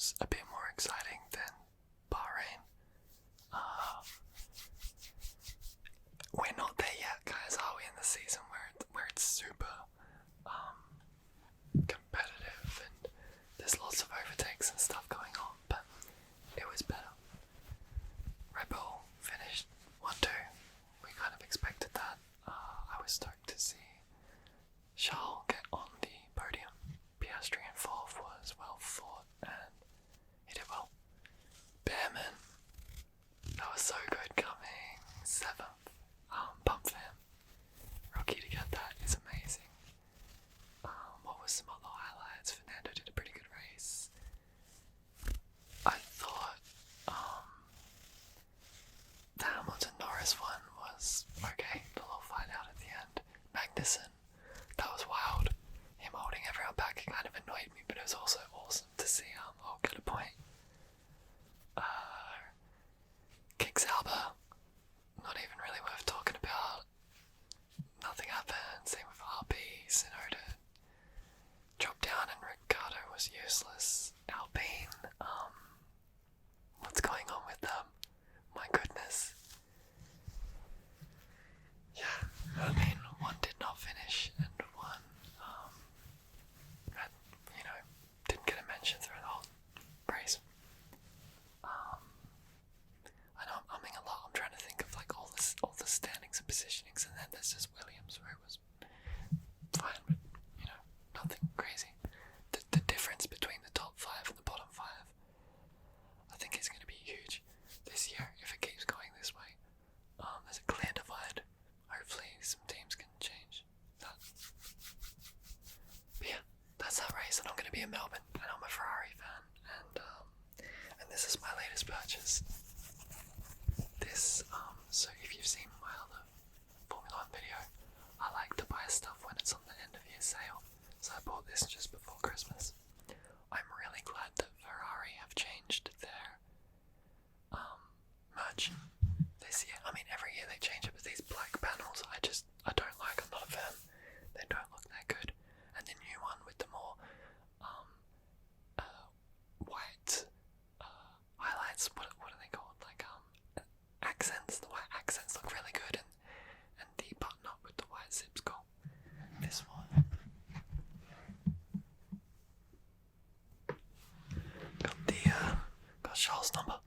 was a bit more exciting than Bahrain. We're not there yet, guys, are we, in the season where it's super competitive and there's lots of overtakes and stuff going on, but it was better. Red Bull finished 1-2. We kind of expected that. I was stoked to see Charles get on the podium. Piastri in 4th was well fought and he did well. Behrman, that was so good, coming 7th. Pump for him. Rookie to get that is amazing. What was some other highlights? Fernando did a pretty good race. I thought the Hamilton-Norris one was okay. The little fight out at the end. Magnussen, that was wild. Him holding everyone back, it kind of annoyed me, but it was also awesome to see I'll get a point. Kicks Alba, not even really worth talking about. Nothing happened. Same with RB, Sonoda dropped down and Ricciardo was useless. Alpine, what's going on with them? My goodness. Yeah, I mean, one did not finish and one had, didn't get a mention through the whole race. I know I'm humming a lot. I'm trying to think of like all the standings and positionings, and then there's just Williams where it was fine, but nothing crazy. The difference between the top 5 and the bottom 5, I think is going to be huge this year if it keeps going this way. There's a clear divide. Hopefully some teams can change that. But yeah, that's that race, and I'm going to be in Melbourne, and I'm a Ferrari fan, and this is my latest purchase. So if you've seen my other Formula 1 video, I like to buy stuff when it's on the end of year sale, so I bought this just before Christmas. I'm really glad that Ferrari have changed their merch this year. I mean, every year they change it, but these black panels I don't like. I'm not a fan. They don't look that good. And the new one with the more white highlights, what are they called? Like accents. The white accents look really good, and the button up with the white zip's cool. This one got Charles' number.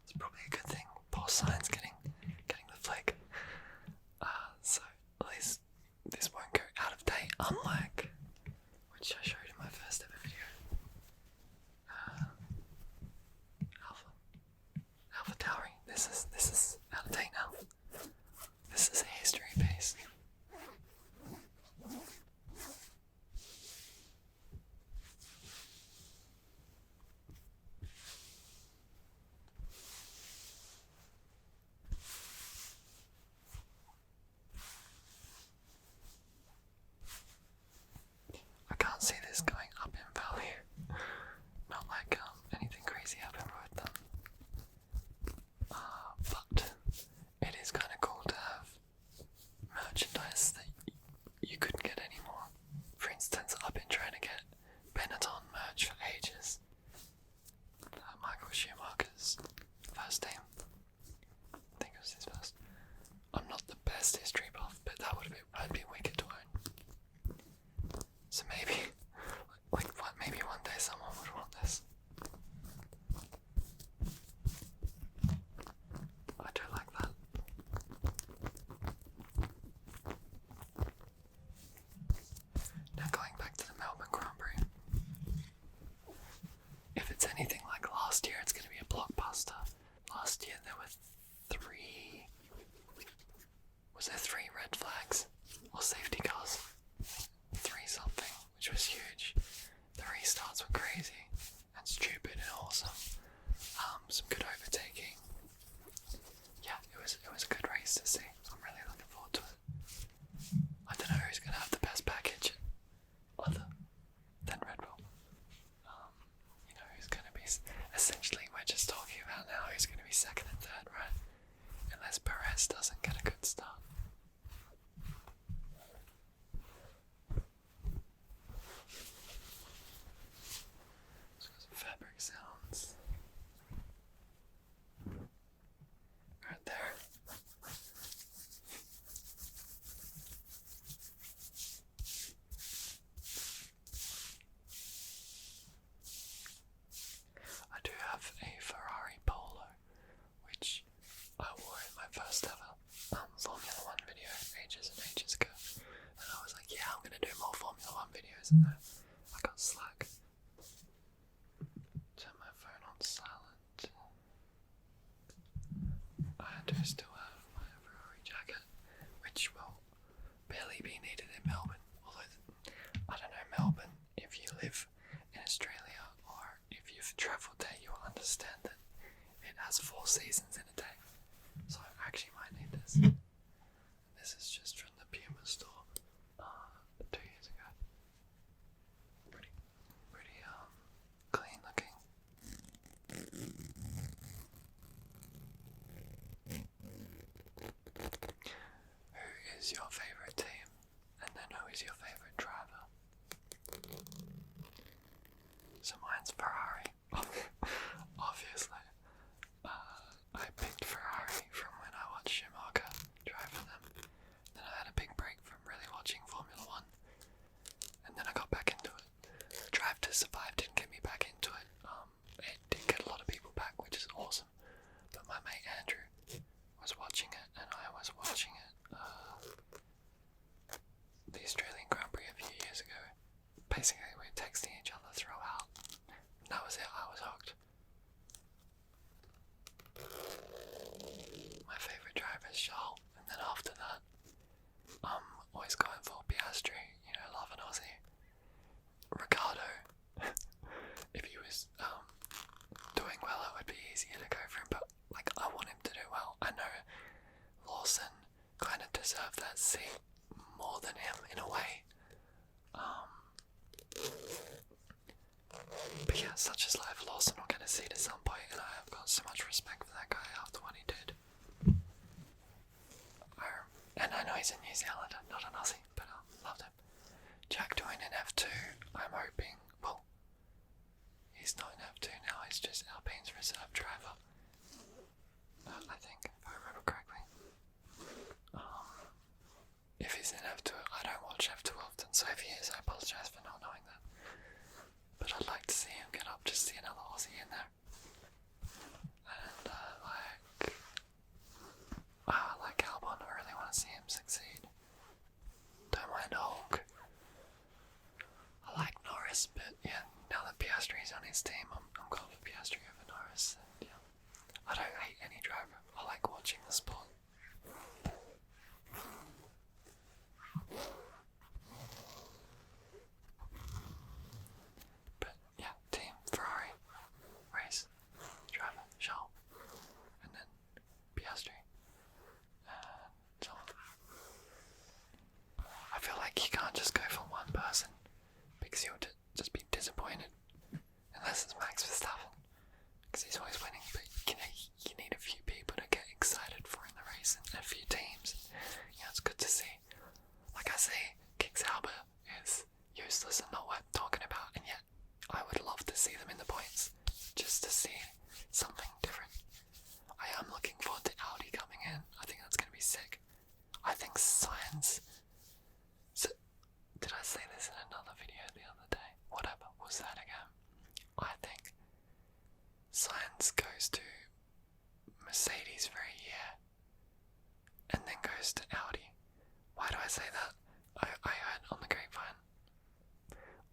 It's probably a good thing. Paul Sainz getting the flag. So at least this won't go out of date, unlike which I showed in my first ever video. Alpha Tauri. This is out of date now. This is a history piece. I can't see this going up in value. Not like anything crazy happened with them. But it is kind of cool to have merchandise that you couldn't get anymore. For instance, I've been trying to get Benetton merch for ages. Michael Schumacher's first team. I think it was his first. I'm not the best history buff, but that would be wicked to own. So maybe one day someone would want this. I do like that. Now going back to the Melbourne Grand Prix. If it's anything like last year, it's going to be a blockbuster. Last year there were 3... Was there 3 red flags? Or safety cars? 3 something, which was huge. The restarts were crazy and stupid and awesome. Some good overtaking. Yeah, it was a good race to see. I'm really looking forward to it. I don't know who's going to have the best package other than Red Bull. Who's going to be... Essentially, we're just talking about now who's going to be second and third, right? Unless Perez doesn't get a good start. Let's got some fabrics has 4 seasons in a day. So I actually might need this. This is just from the Puma store 2 years ago. Pretty clean looking. Who is your favourite team? And then who is your favourite driver? So mine's Ferrari. Obviously. I picked Ferrari from when I watched Schumacher drive for them. Then I had a big break from really watching Formula 1. And then I got back into it. Drive to Survive didn't get me back into it. It did get a lot of people back, which is awesome. But my mate Andrew was watching it, and I was watching it. The Australian Grand Prix a few years ago. Basically, we were texting each other throughout. That was it, I was hooked. My favourite driver is Charles, and then after that, I'm always going for Piastri, love an Aussie. Ricardo, if he was doing well, it would be easier to go for him, but I want him to do well. I know Lawson kind of deserved that seat more than him in a way. But yeah, such is life. Lawson will get a seat at some point, and I have got so much respect for that guy after what he did. And I know he's in New Zealand, not an Aussie, but I loved him. Jack doing an F2, I'm hoping, well, he's not in F2 now, he's just Alpine's reserve driver. I think, if I remember correctly. If he's in F2, I don't watch F2 often, so if he is, I apologise for not knowing that. But I'd like to see him get up, just see another Aussie in there. And I like Albon, I really want to see him succeed. Don't mind Hulk. I like Norris, but yeah, now that Piastri's on his team, I'm going for Piastri over Norris. And yeah, I don't hate any driver, I like watching the sport. But yeah, team Ferrari, race, driver, Charles, and then Piastri. So I feel like you can't just go for one person because you'll just be disappointed unless it's Max Verstappen because he's always winning. But you need a few people to get excited for in the race and a few teams. It's good to see. Like I say, Kix Albert is useless and not worth talking about, and yet I would love to see them in the points just to see something different. I am looking forward to Audi coming in. I think that's going to be sick. I think Science... So, did I say this in another video the other day? Whatever was that again? I think Science goes to Mercedes for a year and then goes to Audi. Why do I say that? I heard on the grapevine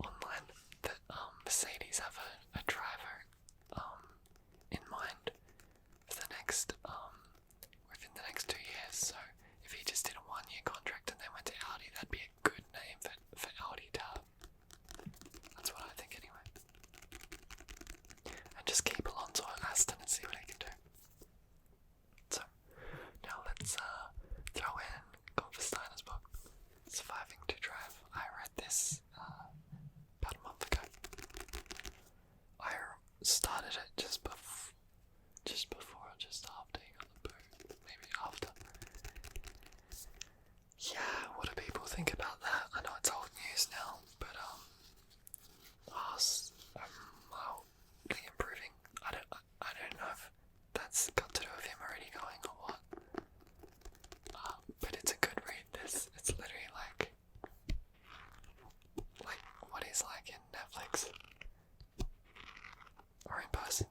online that Mercedes have a driver in mind for the next within the next 2 years. So if he just did a 1-year contract and then went to Audi, that'd be a good name for Audi to have. That's what I think anyway. And just keep Alonso at Aston and see what he can do. So now let's throw in Steiner book, Surviving to Drive. I read this about a month ago. I started it just before or just after he got the boot. Maybe after. Yeah, what do people think about that? I know it's old news now, but mildly improving. I don't know if that's got to do with him already going or what. But it's a good read. It's literally like what he's like in Netflix or in person.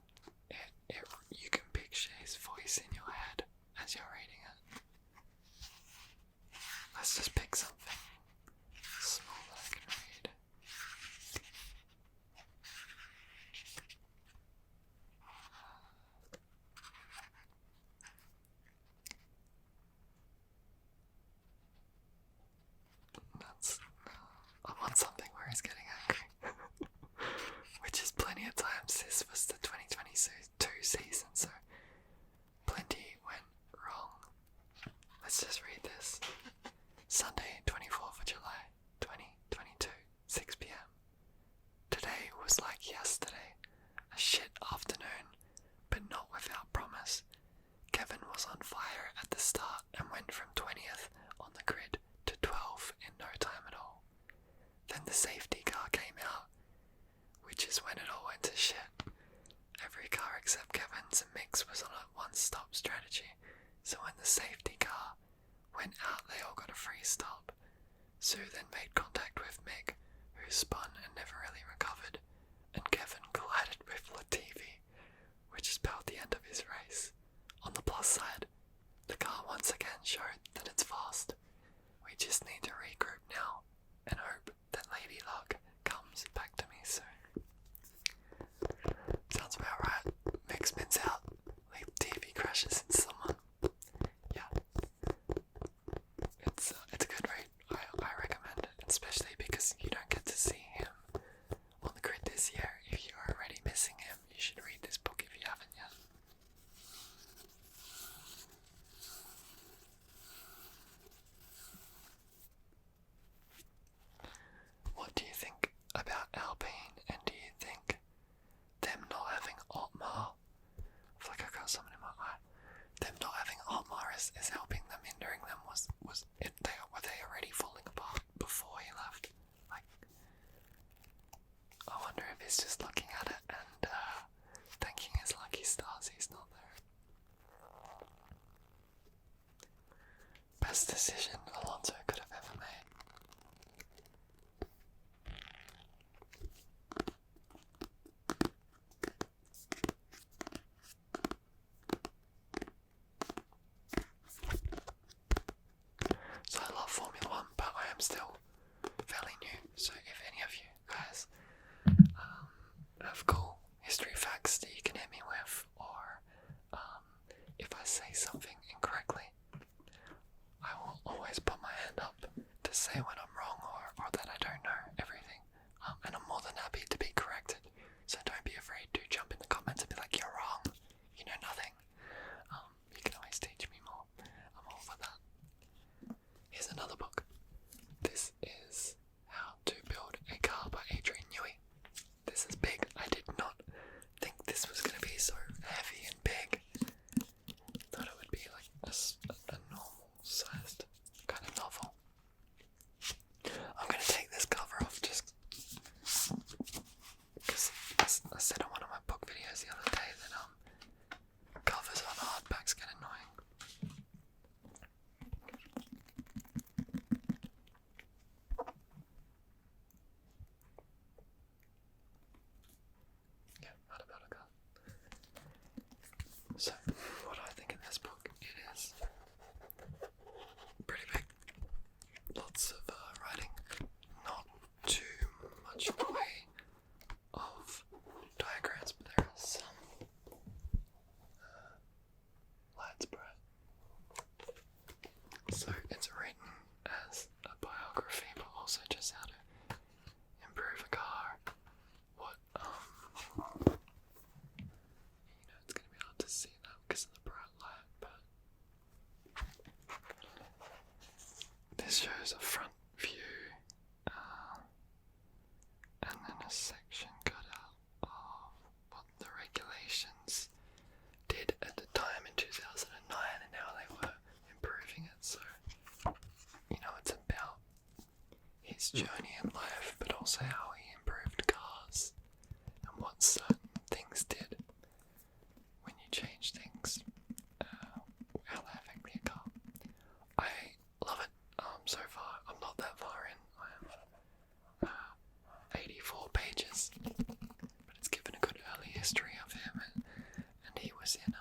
start and went from 20th on the grid to 12th in no time at all. Then the safety car came out, which is when it all went to shit. Every car except Kevin's and Mick's was on a one-stop strategy, so when the safety car went out they all got a free stop. Sue then made contact with Mick, who spun and never really recovered, and Kevin collided with Latifi, which spelled the end of his race. On the plus side, the car once again showed that it's fast. We just need to regroup now and hope that Lady Luck comes back to me soon. Sounds about right. Mick spins out, Latifi crashes into someone. Yeah. It's a good read. I recommend it, especially because you don't get to see him on the grid this year. If you're already missing him, you should read this book if you haven't yet. What do you think about Alpine, and do you think them not having Otmar, I feel like I got something in my eye, them not having Otmar is helping them, hindering them? Were they already falling apart before he left? Like, I wonder if he's just looking at it and thanking his lucky stars he's not there. Best decision Alonso could have ever made. So I love Formula 1, but I am still fairly new, so if any of you guys have cool history facts that you can hit me with, or if I say something incorrectly, I will always put my hand up to say when I'm wrong or that I don't know everything, and I'm more than happy to be corrected, so don't be afraid to jump in the comments and be like, you're wrong, you know nothing. You can always teach me more. I'm all for that. Here's another book. This is How to Build a Car by Adrian Newey. This is big. I did not think this was going to be so heavy and big. Thought it would be like a normal sized kind of novel. I'm going to take this cover off just because I said in one of my book videos the other day that covers on hardbacks get annoying. Yeah, not about a car. So, what do I think of this book? It is pretty big. Lots of writing. Not too much in the way of diagrams, but there are some light spread. So it's written as a biography, but also just how to improve a car. What it's gonna be hard to see that because of the bright light, but this shows a front view, and then a section cut out of what the regulations did at the time in 2009 and how they were improving it. So, it's about his journey in life, but also how he improved cars and what certain things did when you change things, how they affect the car. I love it. So far, I'm not that far in. I am 84 pages, but it's given a good early history of him, and he was in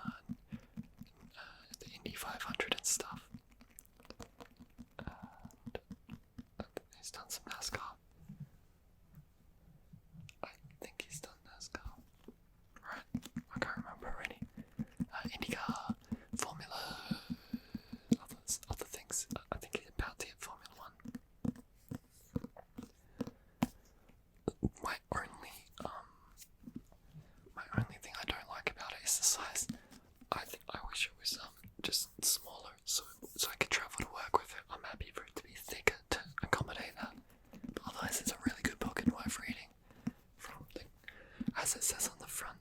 the Indy 500 and stuff. And he's done some NASCAR. I think he's done NASCAR. Right? I can't remember already. IndyCar, Formula, other things. I think he's about to hit Formula 1. My only thing I don't like about it is the size. I wish it was just smaller, so I could travel to work with it. I'm happy for it to be thicker to accommodate that. But otherwise, it's a really good book and worth reading. As it says on the front,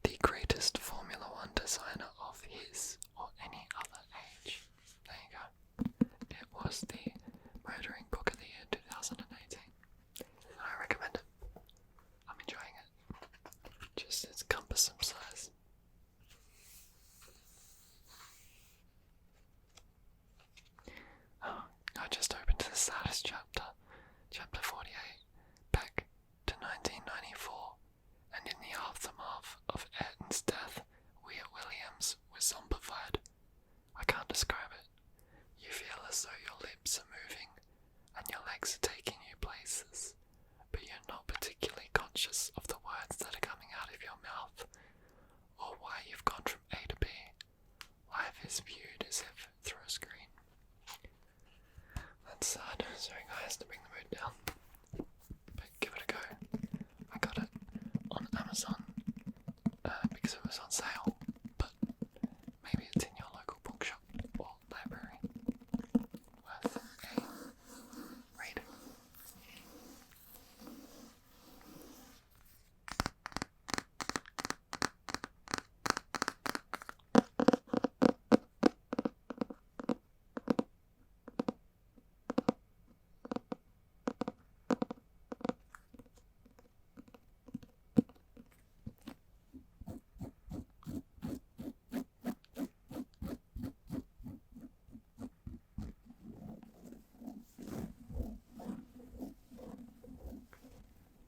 the greatest Formula 1 designer of his or any other age. There you go. It was the Motoring Book of the Year 2018. And I recommend it. I'm enjoying it. Just its cumbersome size. Oh, I just opened the saddest chapter, chapter 48, back to 1994, and in the aftermath of Ayrton's death, we at Williams were zombified. I can't describe it. You feel as though your lips are moving, and your legs are taking you places, but you're not particularly conscious of the words that are coming out of your mouth, or why you've gone from A to B. Life is viewed as if through a screen. That's sad. Sorry guys to bring the mood down. But give it a go. I got it on Amazon because it was on sale. But maybe it's in your local bookshop or library. Worth a read.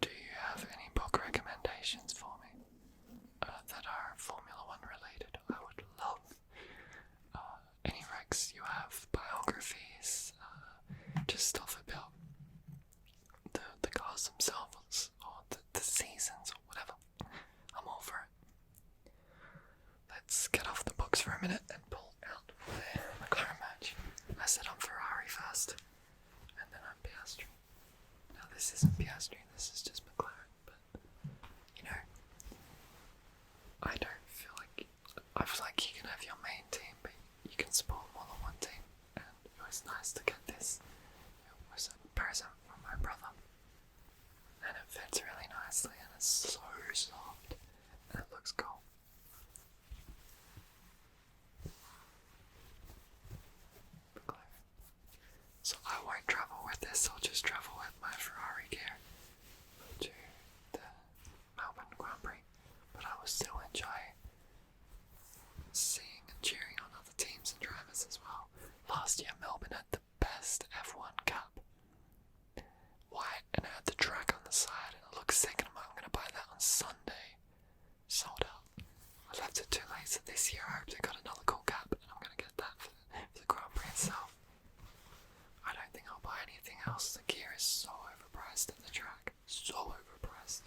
Do you have any book recommendations for me that are Formula One related? I would love any recs you have, biographies, just stuff about the cars themselves or the seasons or whatever. I'm all for it. Let's get off the books for a minute and pull out the McLaren match. I said I'm Ferrari first, and then I'm Piastri. Now this isn't Piastri, this is just McLaren, but you know, I don't feel like, I feel like you can have your main team, but you can support more than one team, and it was nice to get this. It was a present from my brother, and it fits really nicely, and it's so soft, and it looks cool. McLaren. So I won't travel with this, I'll just travel with my Ferrari gear to the Melbourne Grand Prix, but I will still enjoy seeing and cheering on other teams and drivers as well. Last year Melbourne had the best F1 cap. White, and it had the track on the side, and it looks sick, and I'm going to buy that on Sunday. Sold out. I left it too late, so this year I hope they got another cool cap, and I'm going to get that for the Grand Prix itself. I don't think I'll buy anything else. The gear is so overpriced at the track. So overpriced.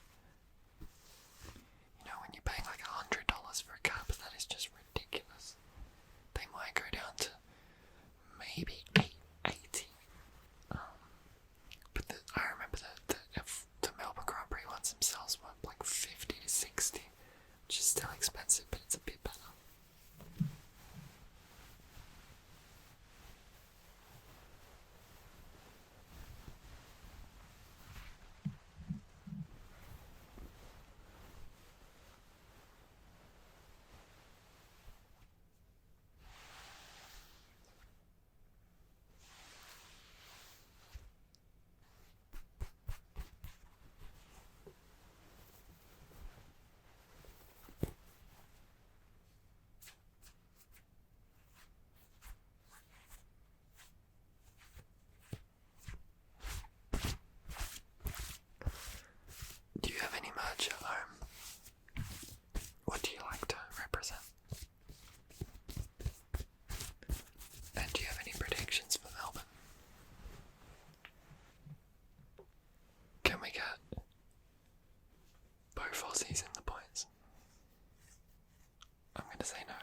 You know, when you're paying like $100 for a cap, that is just ridiculous. They might go down to maybe $880. But I remember the Melbourne Grand Prix ones themselves were like $50 to $60, which is still expensive, but it's a bit better. Do you have any merch at home? What do you like to represent? And do you have any predictions for Melbourne? Can we get both Aussies in the points? I'm going to say no.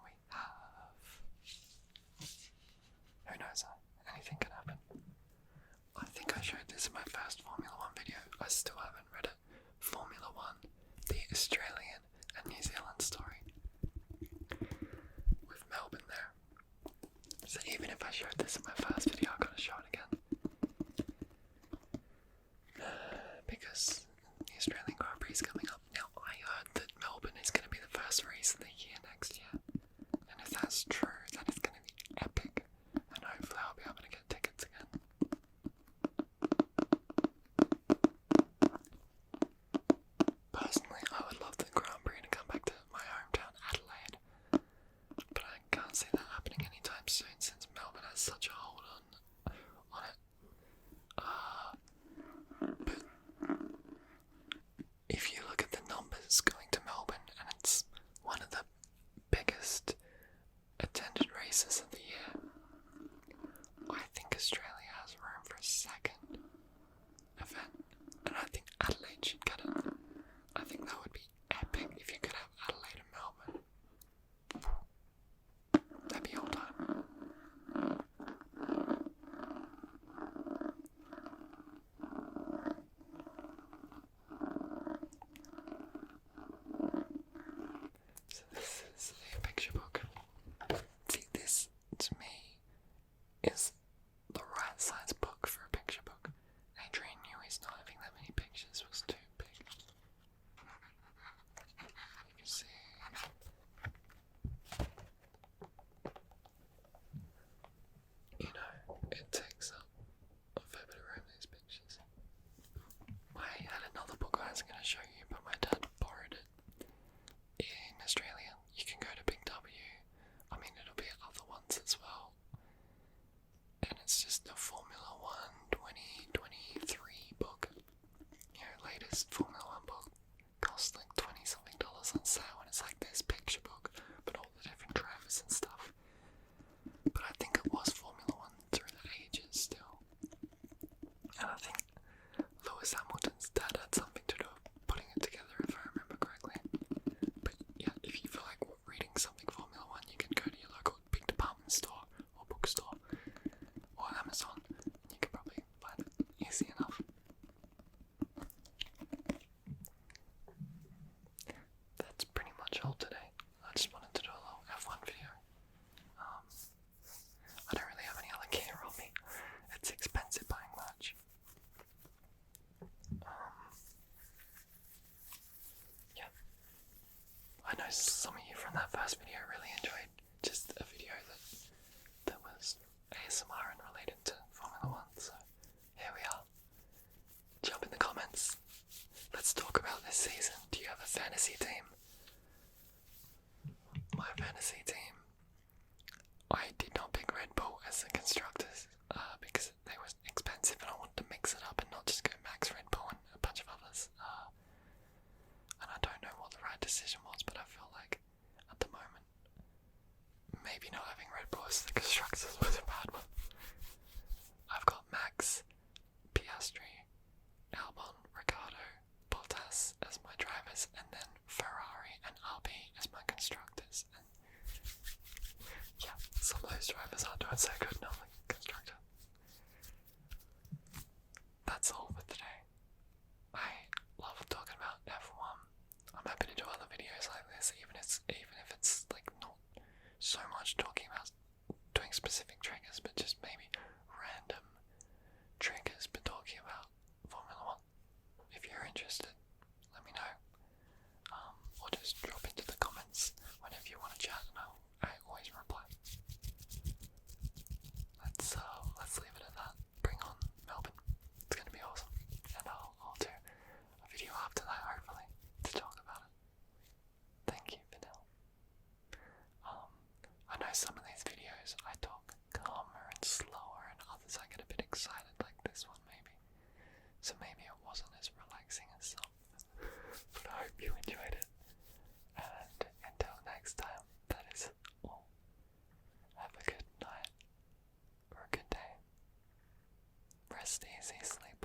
We have... Who knows? Anything can happen. I think I showed this in my first Formula One video. I still haven't read it. Formula One, the Australian and New Zealand story. With Melbourne there. So even if I showed this in my first video, I've got to show it again. Because the Australian Grand Prix is coming up. Now, I heard second event, and I think Adelaide should get it. I think that would be epic if you could have Adelaide and Melbourne. That'd be all time. So this is a picture book. See, this to me is the right size book for a picture book. Adrian knew he's not having that many pictures, was too big. You can see. You know, it takes up a fair bit of room, these pictures. I had another book I was going to show you, but my dad borrowed it in Australia. You can go to Big W. I mean, it'll be at other ones as well. And it's just a Formula 1 2023 book. You know, latest Formula 1 book. Costs like $20 something on sale, and it's like this picture book, but all the different drivers and stuff. But I think it was Formula 1 through the ages still. And I think Lewis Hamilton's dad had something to do with putting it together, if I remember correctly. But yeah, if you feel like reading something Formula 1, you can go to your local big department store or bookstore or Amazon, and you can probably find it easy enough. That's pretty much all today. I just wanted to do a little F1 video. I don't really have any other gear on me. It's expensive buying merch. Yeah. I know some of you from that first video really enjoyed just a video that was ASMR and related to Formula 1, so here we are. Jump in the comments. Let's talk about this season. Do you have a fantasy team? My fantasy team, I did not pick Red Bull as the constructors because they were expensive and I wanted to mix it up and not just go max Red Bull and a bunch of others. And I don't know what the right decision was, but I feel like at the moment, maybe not having Red Bull as the constructors was a bad one. I've got Max, Piastri, Albon, Ricciardo, Bottas as my drivers, and then Ferrari and RB as my constructors. And yeah, some of those drivers aren't doing so good now, like constructor. That's all for today. I love talking about F1. I'm happy to do other videos like this, even if it's like not so much talking about doing specific triggers, but just maybe random triggers, but talking about Formula 1. If you're interested, let me know. Or just drop into the comments whenever you want to chat, and I always reply. Let's leave it at that. Bring on Melbourne. It's gonna be awesome, and I'll do a video after that, hopefully, to talk about it. Thank you, Vanilla. I know some of these videos I talk calmer and slower, and others I get a bit excited, like this one maybe. So maybe it wasn't as relaxing as some. But I hope you enjoyed it. And until next time, that is all. Have a good night or a good day. Rest easy, sleep